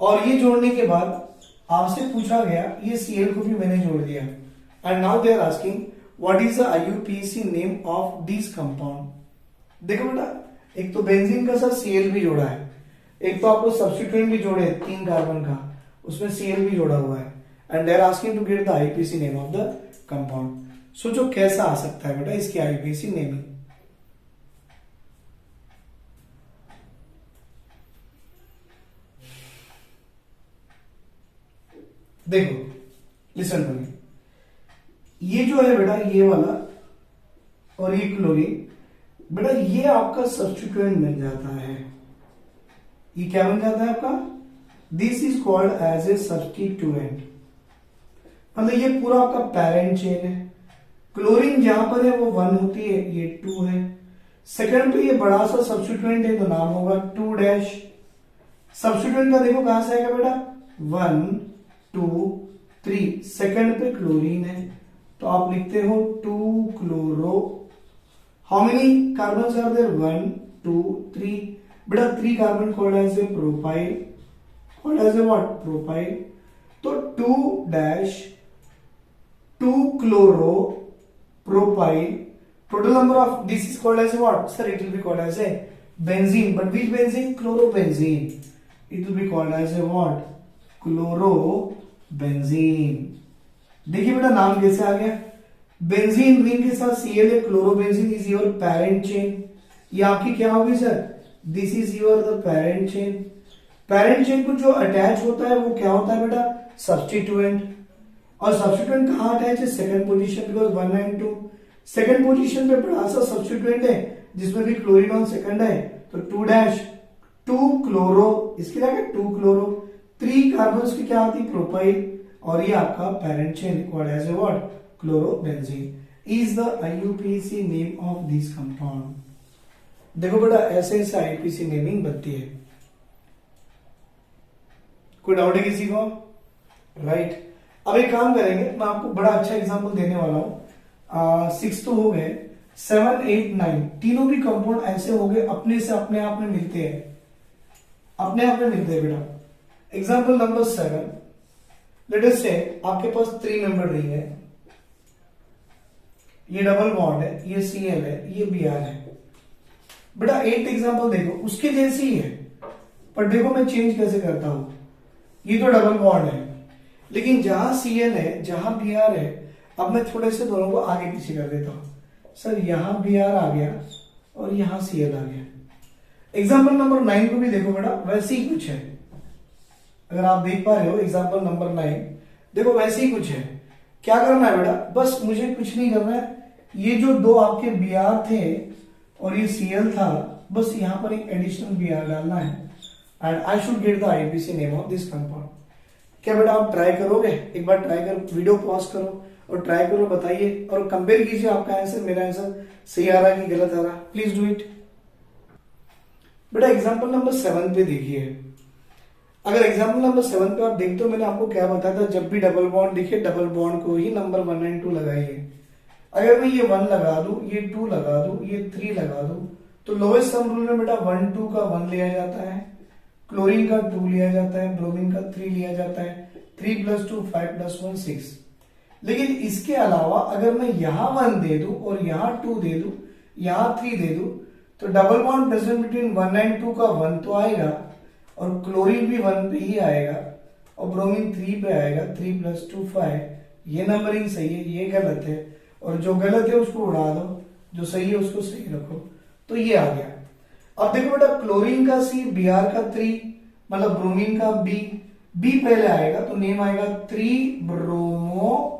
और ये जोड़ने के बाद आपसे पूछा गया ये Cl को भी मैंने जोड़ दिया, and now they are asking what is the IUPAC name of this compound. देखो बेटा एक तो बेंजीन का साथ Cl भी जोड़ा है, एक तो आपको सब्स्टिट्यूएंट भी जोड़े 3 कार्बन का, उसमें Cl भी जोड़ा हुआ है, and they are asking to get the IUPAC name of the compound. सोचो कैसा आ सकता है बेटा इसकी IUPAC नेमिंग। देखो लिसन टू मी, ये जो है बेटा ये वाला और ये क्लोरीन, बेटा ये आपका सब्स्टिट्यूएंट बन जाता है। ये क्या बन जाता है आपका, this is called as a substituent. मतलब ये पूरा आपका पेरेंट चेन है। क्लोरीन जहां पर है वो 1 होती है, ये 2 है। सेकंड पे ये बड़ा सा सब्स्टिट्यूएंट है तो नाम होगा 2 सब्स्टिट्यूएंट का देखो कहां से आएगा बेटा, 1 2 3। सेकंड पे क्लोरीन है तो आप लिखते हो 2 chloro. How many carbon are there, 1 2 3। बेटा 3 carbon called as a propyl, called as a what, propyl. तो 2 chloro propyl, total number of this is called as what, sir? It will be called as a benzene, but which benzene, chlorobenzene. It will be called as a what, chlorobenzene। देखिए बेटा नाम कैसे आ गया, benzene ring के साथ Cl है, chlorobenzene is your parent chain. ये आपकी क्या होगी sir, this is your the parent chain. Parent chain को जो अटैच होता है वो क्या होता है बेटा, सब्स्टिट्यूएंट। और सब्स्टिट्यूएंट कहां अटैच है, second position, because 1 and 2। Second position पे बड़ा सा सब्स्टिट्यूएंट है जिसमें भी क्लोरीन ऑन सेकंड है, तो 2 क्लोरो, इसकी क्या है 2 क्लोरो। 3 कार्बन की क्या होती है, प्रोपाइल, और ये आपका parent chain called as a what, chlorobenzene is the IUPAC name of this compound. देखो बेटा ऐसे ऐसे IUPAC नेमिंग बनती है। कोई डाउट है किसी को, राइट? अब एक काम करेंगे, मैं आपको बड़ा अच्छा एग्जांपल देने वाला हूं। 6 तो हो गए, 7 8 9 तीनों भी कंपाउंड ऐसे हो गए अपने से अपने आप में मिलते हैं, अपने आप में मिलते हैं बेटा। एग्जांपल नंबर 7, लेट अस से आपके पास 3 मेंबर रिंग है, ये डबल बॉन्ड है, ये Cl है, ये Br है। बेटा 8 एग्जांपल देखो उसके जैसी ही है, पर देखो मैं चेंज कैसे करता हूं। ये तो डबल बॉन्ड है, लेकिन जहां Cl है जहां Br है, अब मैं थोड़े से दोनों को आगे पीछे कर देता हूं। सर यहां Br आ गया और यहां Cl आ गया। एग्जाम्पल नंबर 9 को भी देखो बेटा वैसे ही कुछ है, अगर आप देख पा रहे हो एग्जाम्पल नंबर 9 देखो वैसे ही कुछ है। क्या करना है बेटा, बस मुझे कुछ नहीं करना है, ये जो 2 आपके Br थे और ये Cl था, बस यहां पर एक एडिशनल Br डालना है, and I should get the IUPAC name of this compound. क्या बेटा आप ट्राई करोगे, एक बार ट्राई कर, वीडियो पॉज करो और ट्राई करो, बताइए और कंपेयर कीजिए आपका आंसर मेरा आंसर सही आ रहा है कि गलत आ रहा है। Please do it. बेटा एग्जांपल नंबर 7 पे देखिए, अगर एग्जांपल नंबर 7 पे आप देखते हो मैंने आपको क्या बताया था, जब भी डबल बॉन्ड दिखे डबल बॉन्ड को ही नंबर 1 and 2 लगाइए। अगर मैं ये 1 लगा दूं, ये 2 लगा दूं, ये 3 लगा दूं, तो लोएस्ट सम रूल में बेटा 1 2 का 1 लिया जाता है, क्लोरीन का 2 लिया जाता है, ब्रोमीन का 3 लिया जाता है। 3 + 2 5 + 1 6। लेकिन इसके अलावा अगर मैं यहां 1 दे दूं और यहां 2 दे दूं, यहां 3 दे दूं, तो double bond present between 1 and 2 का 1 तो आएगा, और क्लोरीन भी 1 पे ही आएगा, और ब्रोमीन 3 पे आएगा। 3 + 2 5। ये नंबरिंग सही है, ये गलत है, और जो गलत है उसको उड़ा दो, जो सही है उसको सही रखो। तो ये आ गया। अब देखो बेटा क्लोरीन का C, Br का 3, मतलब ब्रोमीन का B पहले आएगा तो नेम आएगा 3 bromo,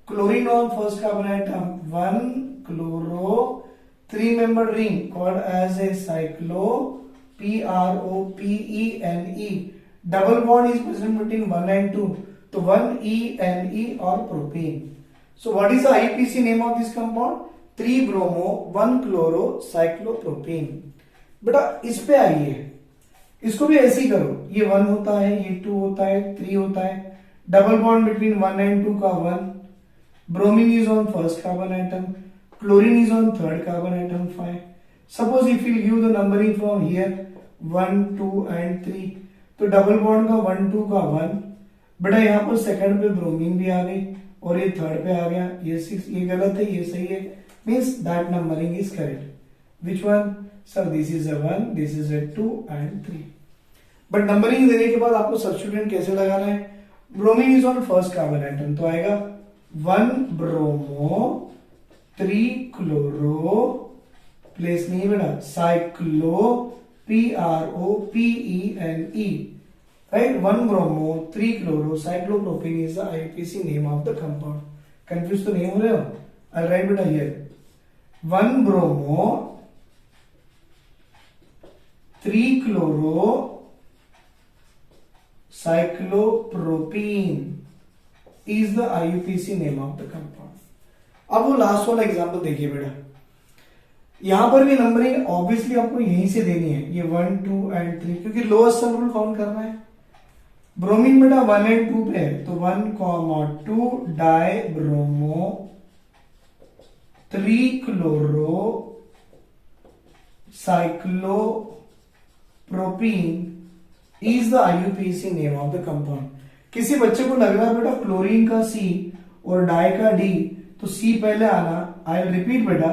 chlorine on first carbon atom 1 chloro, 3 membered ring called as a cyclopropene. Double bond is present between 1 and 2. So 1ene or propene. So what is the IUPAC name of this compound? 3 bromo 1 chloro cyclopropene. बेटा इस पे आइए, इसको भी ऐसे ही करो, ये 1 होता है, ये 2 होता है, 3 होता है, डबल बॉन्ड बिटवीन 1 and 2 का 1, bromine is on first carbon atom, chlorine is on third carbon atom 5. Suppose if you give the numbering from here 1, 2 and 3, तो डबल बॉन्ड का 1, 2 का 1, बेटा यहाँ पर सेकंड पे ब्रोमीन भी आ गई और ये थर्ड पे आ गया, ये 6, ये गलत है, ये सही है, means that numbering is correct. Which one sir? This is a 1, this is a 2 and 3. But numbering देने के बाद आपको सब्स्टिट्यूएंट कैसे लगाना है? Bromine is on first carbon atom, तो आएगा 1 ब्रोमो 3 क्लोरो, प्लेस नहीं बेटा, cyclo PROPENE, right? 1 bromo 3 chloro cyclopropene is the IUPAC name of the compound. Confused तो नहीं हो रहे हो? I'll write बेटा here 1 bromo 3 chloro cyclopropene is the IUPAC name of the compound. अब वो लास्ट वाला एग्जांपल देखिए बेटा, यहां पर भी नंबरिंग ऑब्वियसली आपको यहीं से देनी है, ये 1, 2 and 3, क्योंकि लोएस्ट सम रूल फाउंड करना है. ब्रोमीन बेटा 1 and 2 पे है, तो 1, 2 die bromo 3 chloro cyclopropene is the IUPAC name of the compound. किसी बच्चे को लग रहा है बेटा क्लोरीन का C और डाई का D, तो C पहले आना. आई विल रिपीट बेटा,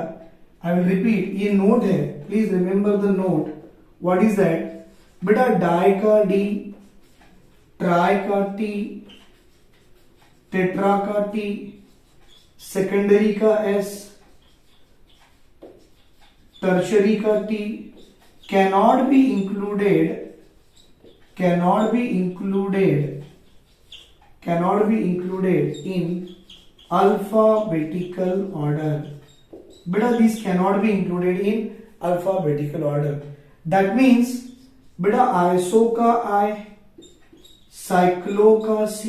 I will repeat, ये नोट है, please remember the note. What is that? बेटा डाई का D, ट्राई का T, टेट्रा का T, सेकेंडरी का S, टर्शरी का T, cannot be included in alphabetical order. बेटा this cannot be included in alphabetical order. That means बेटा iso का I, cyclo का C,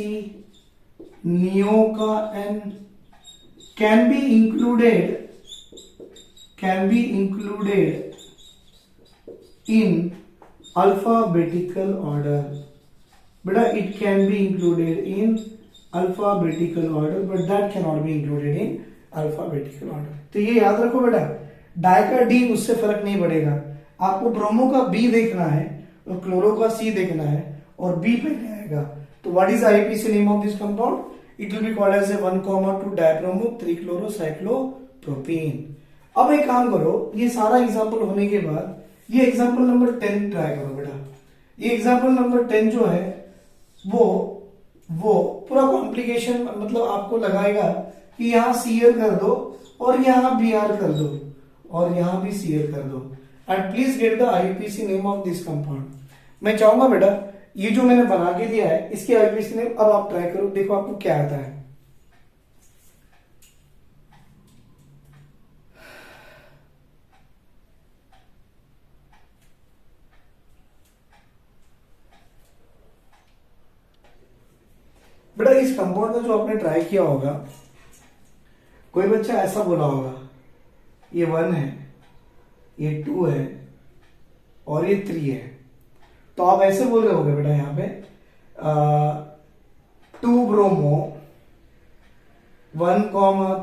नियो का N can be included in alphabetical order. बेटा it can be included in alphabetical order but that cannot be included in alphabetical order. तो ये याद रखो बेटा, डाई का D उससे फर्क नहीं पड़ेगा, आपको ब्रोमो का B देखना है और क्लोरो का C देखना है और B पहले आएगा. तो what is IUPAC name of this compound? It will be called as 1, 2 dibromo 3 chloro cyclopropene. अब एक काम करो, ये सारा एग्जाम्पल होने के बाद ये एग्जाम्पल नंबर 10 ट्राई करो बेटा. ये एग्जाम्पल नंबर 10 जो है वो पूरा कॉम्प्लिकेशन मतलब आपको लगाएगा कि यहां CL कर दो और यहां BR कर दो और यहां भी CL कर दो. And please get the IUPAC name of this compound. मैं चाहूंगा बेटा ये जो मैंने बना के दिया है इसके IUPAC नेम अब आप ट्राई करो, देखो आपको क्या आता है. बेटा इस कंपाउंड का जो आपने ट्राई किया होगा, कोई बच्चा ऐसा बोला होगा ये 1 है, ये 2 है और ये 3 है, तो आप ऐसे बोल रहे होगे बेटा यहाँ पे 2 ब्रोमो 1,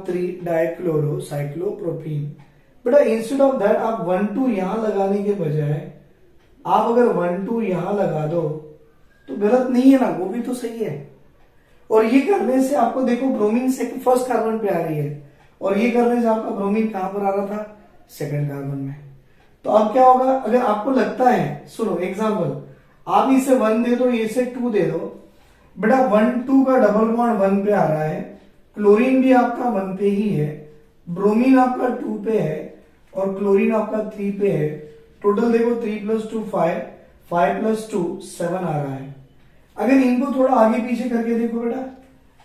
3 डाइक्लोरो साइक्लोप्रोपीन. बेटा इंस्टेड ऑफ दैट आप 1, 2 यहां लगाने के बजाय आप अगर 1, 2 यहां लगा दो तो गलत नहीं है ना, वो भी तो सही है. और ये करने से आपको देखो ब्रोमीन से फर्स्ट कार्बन पे आ रही है और ये करने से आपका ब्रोमीन कहां पर आ रहा था? सेकंड कार्बन में. तो अब क्या होगा, अगर आपको लगता है, सुनो एग्जांपल, आप इसे 1 दे दो, इसे 2 दे दो, बेटा 1, 2 का डबल बॉन्ड 1 पे आ रहा है, क्लोरीन भी आपका 1 पे ही है, ब्रोमीन आपका 2 पे है और क्लोरीन आपका 3 पे है. टोटल देखो 3 + 2 5, 5 + 2 7 आ रहा है. अगर इनको थोड़ा आगे पीछे करके देखो बेटा,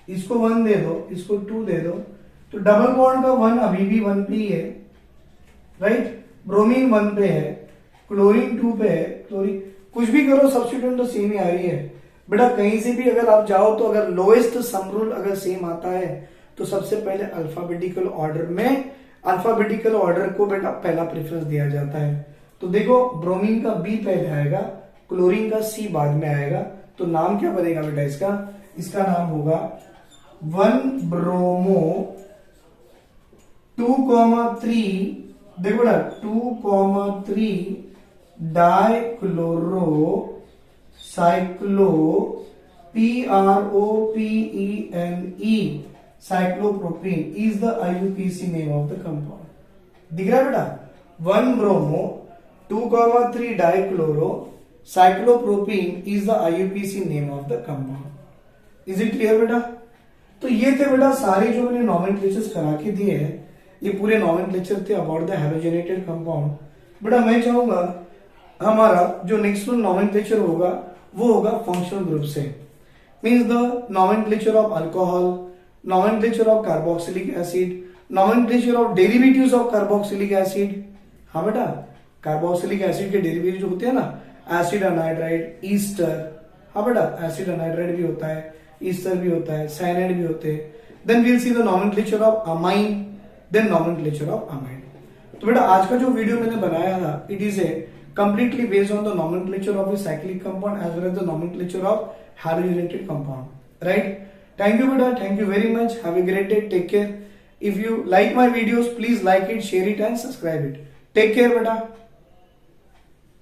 इसको 1 दे दो, इसको 2 दे दो, तो डबल बॉन्ड का 1 अभी भी 1 पे ही है, राइट, ब्रोमीन 1 पे है, क्लोरीन 2 पे है, क्लोरीन कुछ भी करो सब्स्टिट्यूएंट तो सेम ही आ रही है बेटा। कहीं से भी अगर आप जाओ तो अगर लोएस्ट सम रूल अगर सेम आता है तो सबसे पहले अल्फाबेटिकल ऑर्डर में अल्फाबेटिकल ऑर्डर को बेटा पहला प्रेफरेंस दिया जाता है। तो देखो ब्रोमीन का बी पहले आएगा, क्लोरीन का सी बाद में आएगा, तो नाम क्या बनेगा बेटा इसका? इसका नाम होगा 1 ब्रोमो 2,3, देखो बेटा 2,3 dichloro cyclo PROPENE cyclopropene is the IUPAC name of the compound. दिख रहा है बेटा? 1 bromo 2,3 dichloro cyclopropene is the IUPAC name of the compound. Is it clear बेटा? तो ये थे बेटा सारे जो मैंने नॉमेनक्लेचर्स करा के दिए हैं, ये पूरे नॉमेनक्लेचर थे अबाउट द हैलोजेनेटेड कंपाउंड। बेटा मैं चाहूंगा हमारा जो नेक्स्ट नॉमेनक्लेचर होगा वो होगा फंक्शनल ग्रुप से, means the nomenclature of alcohol, nomenclature of carboxylic acid, nomenclature of derivatives of carboxylic acid. हाँ बेटा, कार्बोक्सिलिक एसिड के डेरिवेटिव जो होते हैं ना, एसिड अनाइड्राइड, ईस्टर। हाँ बेटा, एसिड अनाइड्राइड भी होता है, ईस्टर भी होता है, साइनाइड भी होते हैं। Then we'll see the nomenclature of amine, then nomenclature of amine. तो बेटा आज का जो वीडियो मैंने बनाया था, it is a completely based on the nomenclature of a cyclic compound as well as the nomenclature of halogenated compound, right? Thank you beta, thank you very much, have a great day, take care. If you like my videos, please like it, share it and subscribe it. Take care beta.